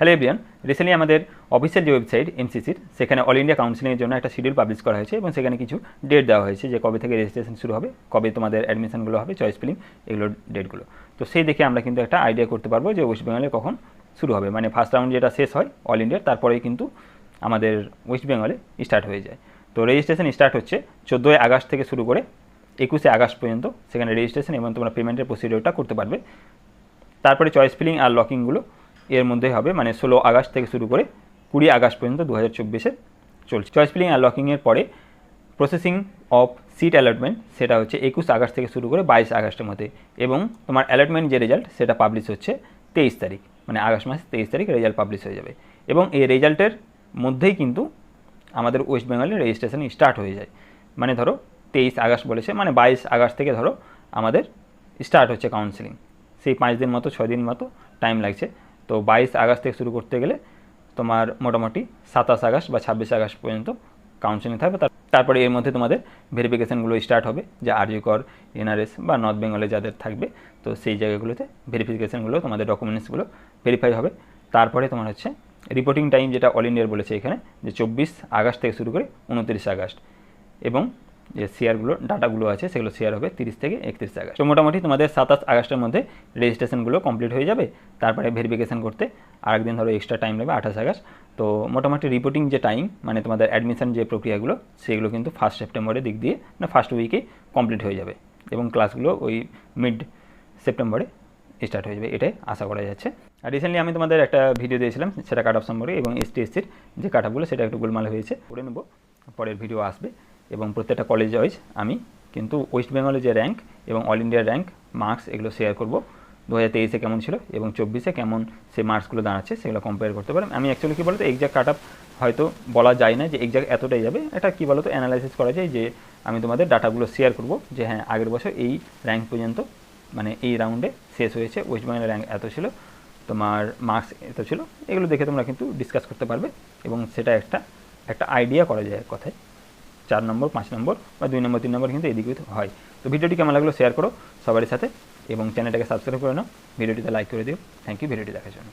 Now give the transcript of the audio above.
Hello everyone, recently আমাদের official যে website এমসিসির সেখানে অল ইন্ডিয়া কাউন্সিলিংয়ের জন্য একটা শিডিউল পাবলিশ করা হয়েছে এবং সেখানে কিছু ডেট দেওয়া হয়েছে যে কবে থেকে রেজিস্ট্রেশন শুরু হবে, কবে তোমাদের অ্যাডমিশনগুলো হবে, চয়েস ফিলিং, এগুলো ডেটগুলো। তো সেই দেখে আমরা কিন্তু একটা আইডিয়া করতে পারবো যে ওয়েস্ট বেঙ্গলে কখন শুরু হবে। মানে ফার্স্ট রাউন্ড যেটা শেষ হয় অল ইন্ডিয়ার, তারপরেই কিন্তু আমাদের ওয়েস্ট বেঙ্গলে স্টার্ট হয়ে যায়। তো রেজিস্ট্রেশন স্টার্ট হচ্ছে 14 আগস্ট থেকে শুরু করে 21 আগস্ট পর্যন্ত সেখানে রেজিস্ট্রেশন এবং তোমরা পেমেন্টের প্রসিডিওরটা করতে পারবে। তারপরে চয়েস ফিলিং আর লকিংগুলো এর মধ্যেই হবে, মানে 16 আগস্ট থেকে শুরু করে 20 আগস্ট পর্যন্ত 2024-এ চলছে। চয়েস ফিলিং আর লকিংয়ের পরে প্রসেসিং অফ সিট অ্যালটমেন্ট সেটা হচ্ছে 21 আগস্ট থেকে শুরু করে 22 আগস্টের মধ্যে, এবং তোমার অ্যালটমেন্ট যে রেজাল্ট সেটা পাবলিশ হচ্ছে 23 তারিখ, মানে আগস্ট মাসের 23 তারিখ রেজাল্ট পাবলিশ হয়ে যাবে। এবং এই রেজাল্টের মধ্যেই কিন্তু আমাদের ওয়েস্ট বেঙ্গলের রেজিস্ট্রেশন স্টার্ট হয়ে যায়। মানে ধরো 23 আগস্ট বলেছে, মানে 22 আগস্ট থেকে ধরো আমাদের স্টার্ট হচ্ছে কাউন্সিলিং। সেই 5 দিন মতো 6 দিন মতো টাইম লাগছে। তো 22 আগস্ট থেকে শুরু করতে গেলে তোমার মোটামুটি 27 আগস্ট বা 26 আগস্ট পর্যন্ত কাউন্সিলিং থাকবে। তারপরে এর মধ্যে তোমাদের ভেরিফিকেশানগুলো স্টার্ট হবে, যে আরজিকর, এনআরএস বা নর্থ বেঙ্গলে যাদের থাকবে, তো সেই জায়গাগুলোতে ভেরিফিকেশানগুলো তোমাদের ডকুমেন্টসগুলো ভেরিফাই হবে। তারপরে তোমার হচ্ছে রিপোর্টিং টাইম, যেটা অল ইন্ডিয়ার বলেছে এখানে, যে 24 আগস্ট থেকে শুরু করে 29 আগস্ট, এবং যে শেয়ারগুলো ডাটাগুলো আছে সেগুলো শেয়ার হবে 30 থেকে 31 আগস্ট। তো মোটামুটি তোমাদের 27 আগস্টের মধ্যে রেজিস্ট্রেশনগুলো কমপ্লিট হয়ে যাবে। তারপরে ভেরিফিকেশান করতে আরেকদিন ধরো এক্সট্রা টাইম লাগবে 28 আগস্ট। তো মোটামুটি রিপোর্টিং যে টাইম, মানে তোমাদের অ্যাডমিশন যে প্রক্রিয়াগুলো, সেগুলো কিন্তু 1 সেপ্টেম্বরের দিক দিয়ে না ফার্স্ট উইকে কমপ্লিট হয়ে যাবে, এবং ক্লাসগুলো ওই মিড সেপ্টেম্বরে স্টার্ট হয়ে যাবে, এটাই আশা করা যাচ্ছে। আর রিসেন্টলি আমি তোমাদের একটা ভিডিও দিয়েছিলাম সেটা কাট অফ সম্পর্কে, এবং এসটিএসসির যে কাট অফগুলো সেটা একটু গোলমাল হয়েছে, করে নেবো, পরের ভিডিও আসবে। এবং প্রত্যেকটা কলেজ ওয়াইজ আমি কিন্তু ওয়েস্ট বেঙ্গলের যে র্যাঙ্ক এবং অল ইন্ডিয়ার র্যাঙ্ক মার্কস এগুলো শেয়ার করবো। 2023-এ কেমন ছিল এবং 24-এ কেমন সেই মার্কসগুলো দাঁড়াচ্ছে সেগুলো কম্পেয়ার করতে পারেন। আমি অ্যাকচুয়ালি কী বলতো, এক্সাক্ট কাট অফ হয়তো বলা যায় না যে এক্সাক্ট এতটাই যাবে, এটা কী বলতো অ্যানালাইসিস করা যায়, যে আমি তোমাদের ডাটাগুলো শেয়ার করবো যে হ্যাঁ আগের বছর এই র্যাঙ্ক পর্যন্ত, মানে এই রাউন্ডে শেষ হয়েছে, ওয়েস্ট বেঙ্গলের র্যাঙ্ক এত ছিল, তোমার মার্কস এত ছিল, এগুলো দেখে তোমরা কিন্তু ডিসকাস করতে পারবে, এবং সেটা একটা আইডিয়া করা যায় এক কথায়। 4 নম্বর, 5 নম্বর বা 2 নম্বর, 3 নম্বর কিন্তু এদিকে হয়। তো ভিডিওটি কেমন লাগলো শেয়ার করো সবার সাথে, এবং চ্যানেলটাকে সাবস্ক্রাইব করে নাও, ভিডিওটিতে লাইক করে দিও। থ্যাংক ইউ ভিডিওটি দেখার জন্য।